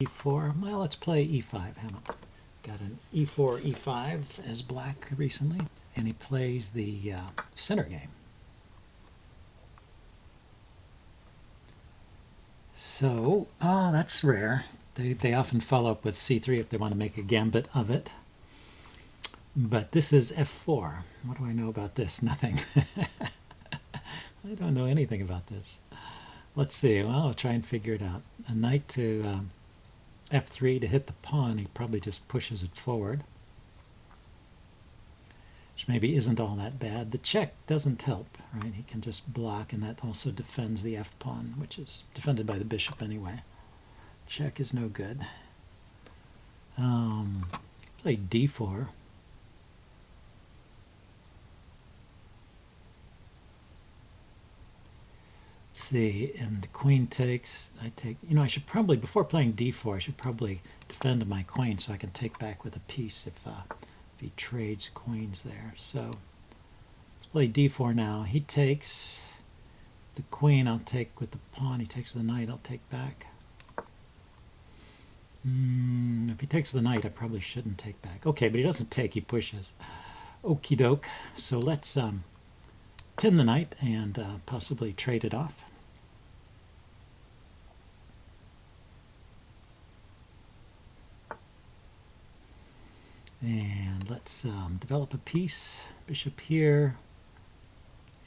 e4. Well, let's play e5. Got an e4, e5 as black recently, and he plays the center game. So, that's rare. They often follow up with c3 if they want to make a gambit of it. But this is f4. What do I know about this? Nothing. I don't know anything about this. Let's see. Well, I'll try and figure it out. A knight to f3 to hit the pawn. He probably just pushes it forward, which maybe isn't all that bad. The check doesn't help, right? He can just block, and that also defends the f-pawn, which is defended by the bishop anyway. Check is no good. Play d4. See, and the queen takes, I take, I should probably, before playing d4, I should probably defend my queen so I can take back with a piece if he trades queens there. So let's play d4 now. He takes the queen, I'll take with the pawn. He takes the knight, I'll take back. If he takes the knight, I probably shouldn't take back. Okay, but he doesn't take, he pushes. Okie doke. So let's pin the knight and possibly trade it off. And let's develop a piece. Bishop here,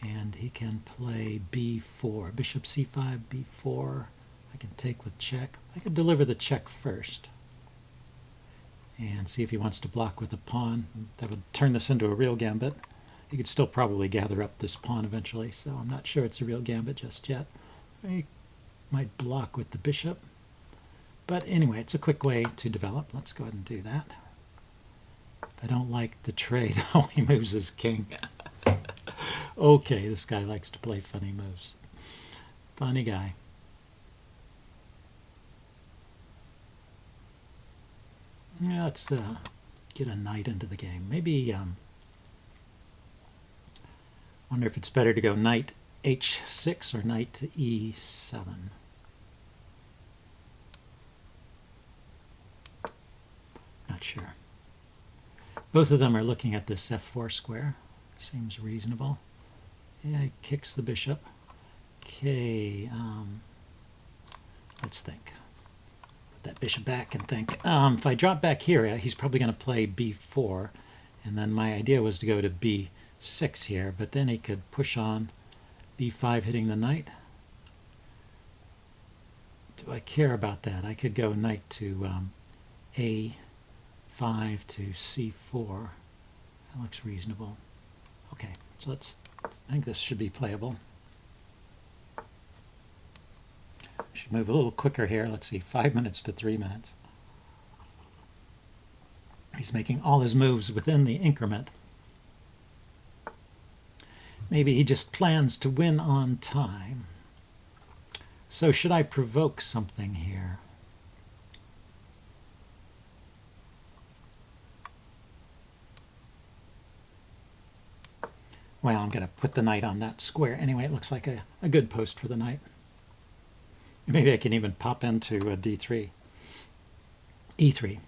and he can play b4. Bishop c5, b4. I can take with check. I could deliver the check first and see if he wants to block with a pawn. That would turn this into a real gambit. He could still probably gather up this pawn eventually, so I'm not sure it's a real gambit just yet. He might block with the bishop. But anyway, it's a quick way to develop. Let's go ahead and do that. I don't like the trade. Oh, he moves his king. Okay, this guy likes to play funny moves. Funny guy. Yeah, let's get a knight into the game. Maybe, wonder if it's better to go knight h6 or knight to e7. Not sure. Both of them are looking at this f4 square. Seems reasonable. Yeah, he kicks the bishop. Okay, let's think. Put that bishop back and think. If I drop back here, he's probably going to play b4. And then my idea was to go to b6 here, but then he could push on b5 hitting the knight. Do I care about that? I could go knight to a5 to c4. That looks reasonable. Okay, so I think this should be playable. Should move a little quicker here. Let's see, 5 minutes to 3 minutes. He's making all his moves within the increment. Maybe he just plans to win on time. So should I provoke something here? Well, I'm going to put the knight on that square. Anyway, it looks like a good post for the knight. Maybe I can even pop into a d3. e3.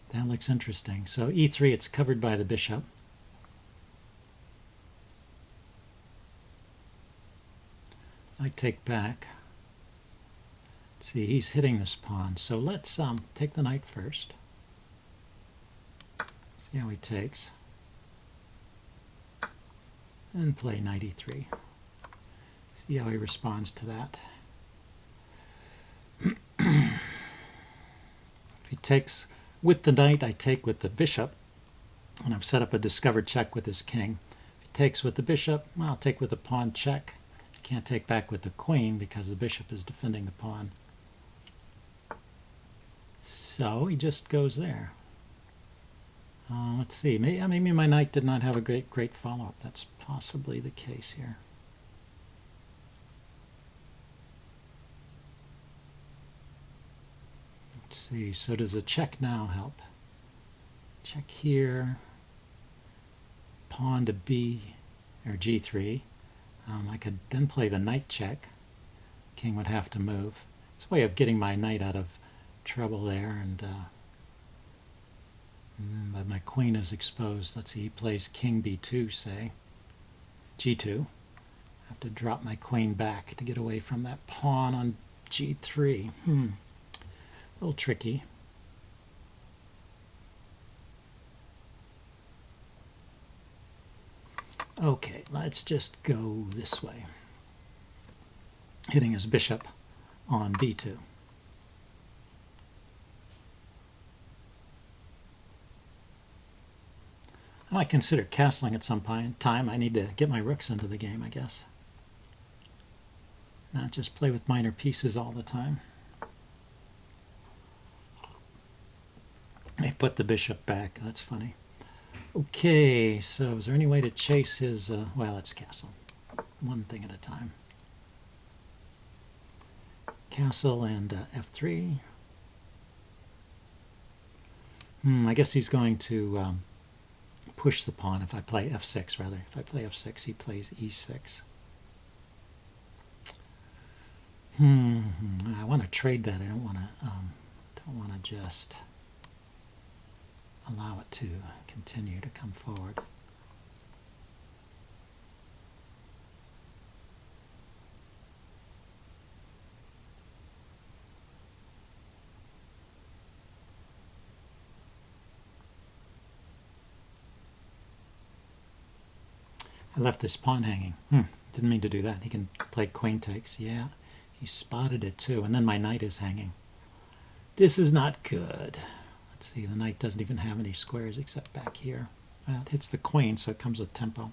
That looks interesting. So e3, it's covered by the bishop. I take back. See, he's hitting this pawn. So let's take the knight first. See how he takes. And play knight e3. See how he responds to that. If he takes with the knight, I take with the bishop. And I've set up a discovered check with his king. If he takes with the bishop, well, I'll take with the pawn check. I can't take back with the queen because the bishop is defending the pawn. So he just goes there. Let's see. Maybe my knight did not have a great follow-up. That's possibly the case here. Let's see. So does a check now help? Check here. Pawn to b or g3. I could then play the knight check. King would have to move. It's a way of getting my knight out of trouble there, and but my queen is exposed. Let's see, he plays king b2, say. g2. I have to drop my queen back to get away from that pawn on g3. A little tricky. Okay, let's just go this way. Hitting his bishop on b2. I might consider castling at some time. I need to get my rooks into the game, I guess. Not just play with minor pieces all the time. They put the bishop back. That's funny. Okay, so is there any way to chase his... well, let's castle. One thing at a time. Castle and f3. I guess he's going to push the pawn if I play f6, rather. If I play f6, he plays e6. I want to trade that. I don't want to just allow it to continue to come forward. I left this pawn hanging. Didn't mean to do that. He can play queen takes. Yeah, he spotted it too. And then my knight is hanging. This is not good. Let's see, the knight doesn't even have any squares except back here. Well, it hits the queen, so it comes with tempo.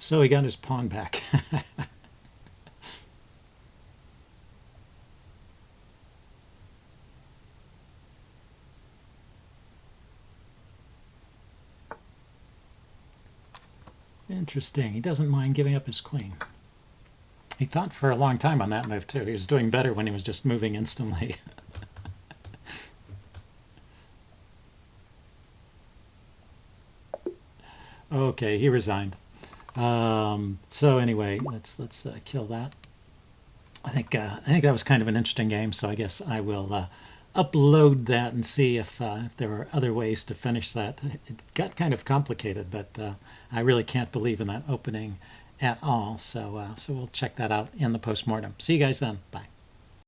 So he got his pawn back. Interesting. He doesn't mind giving up his queen. He thought for a long time on that move, too. He was doing better when he was just moving instantly. Okay, he resigned. So anyway, let's kill that. I think that was kind of an interesting game, so I guess I will upload that and see if there are other ways to finish that. It got kind of complicated, but I really can't believe in that opening at all. So we'll check that out in the postmortem. See you guys then. Bye.